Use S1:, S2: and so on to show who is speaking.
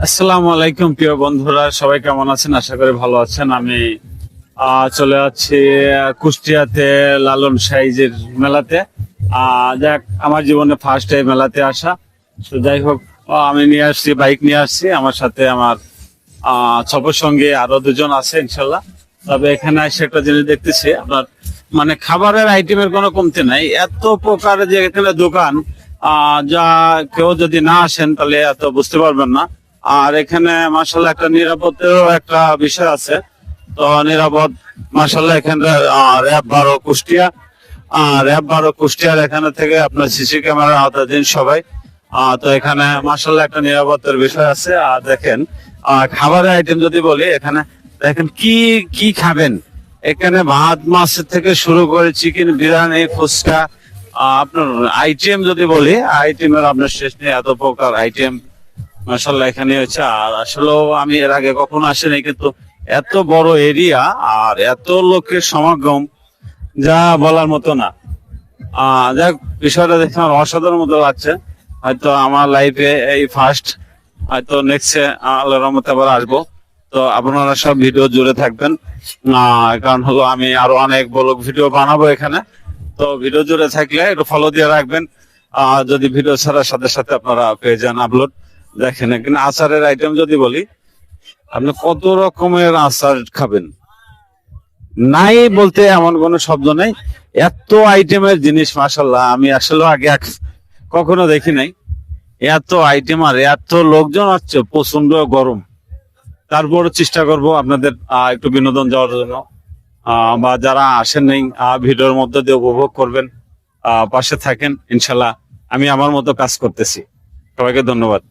S1: আসসালামু আলাইকুম প্রিয় বন্ধুরা, সবাই কেমন আছেন? আশা করি ভালো আছেন। আমি চলে যাচ্ছি কুষ্টিয়াতে লালন সাইজের মেলাতে। যাক, আমার জীবনে ফার্স্ট এই মেলাতে আসা। তো যাই হোক, আমি নিয়ে আসছি, বাইক নিয়ে আসছি, আমার সাথে আমার সফর সঙ্গে আরো দুজন আছে ইনশাল্লাহ। তবে এখানে এসে একটা জিনিস দেখতেছি, আপনার মানে খাবারের আইটেমের কোনো কমতি নাই, এত প্রকার যে এখানে দোকান। যা কেউ যদি না আসেন তাহলে এত বুঝতে পারবেন না। আর এখানে মার্শাল্লাহ একটা নিরাপত্তারও একটা বিষয় আছে। তো নিরাপদ মার্শাল্লাহ এখানে র্যাব 12 কুষ্টিয়া, র্যাব 12 কুষ্টিয়ার এখানে থেকে আপনার সিসি ক্যামেরার আওতাধীন সবাই। তো এখানে মার্শাল্লাহ একটা নিরাপত্তার বিষয় আছে। আর দেখেন, খাবারের আইটেম যদি বলি, এখানে দেখেন কি কি খাবেন। এখানে ভাত মাছ থেকে শুরু করে চিকেন, বিরিয়ানি, ফুচকা, আপনার আইটেম যদি বলি, আইটেমের আপনার শেষ নেই, এত প্রকার আইটেম মাশাআল্লাহ এখানে হচ্ছে। আর আসলেও আমি এর আগে কখনো আসিনি, কিন্তু এত বড় এরিয়া আর এত লোকের সমাগম যা বলার মতো না। যাক, বিষয়টা দেখে আমার অসাধারণ মতো লাগছে। হয়তো আমার লাইফে এই ফার্স্ট, হয়তো নেক্সটে আল্লাহর রহমতে আবার আসবো। তো আপনারা সব ভিডিও জুড়ে থাকবেন, কারণ হলো আমি আরো অনেক ব্লগ ভিডিও বানাবো এখানে। তো ভিডিও জুড়ে থাকলে একটু ফলো দিয়ে রাখবেন। যদি ভিডিও ছাড়ার সাথে সাথে আপনারা পেয়ে যান আপলোড। দেখেন এখানে আচারের আইটেম যদি বলি, আপনি কত রকমের আচার খাবেন, নাই বলতে এমন কোনো শব্দ নেই। এত আইটেমের জিনিস মাশাল্লাহ, আমি আসলে আগে কখনো দেখি নাই। এত আইটেম আর এত লোকজন আসছে, প্রচন্ড গরম। তারপরও চেষ্টা করব আপনাদের একটু বিনোদন দেওয়ার জন্য। বা যারা আসেন নাই, ভিডিওর মধ্যে দিয়ে উপভোগ করবেন, পাশে থাকেন ইনশাল্লাহ। আমি আমার মতো কাজ করতেছি। সবাইকে ধন্যবাদ।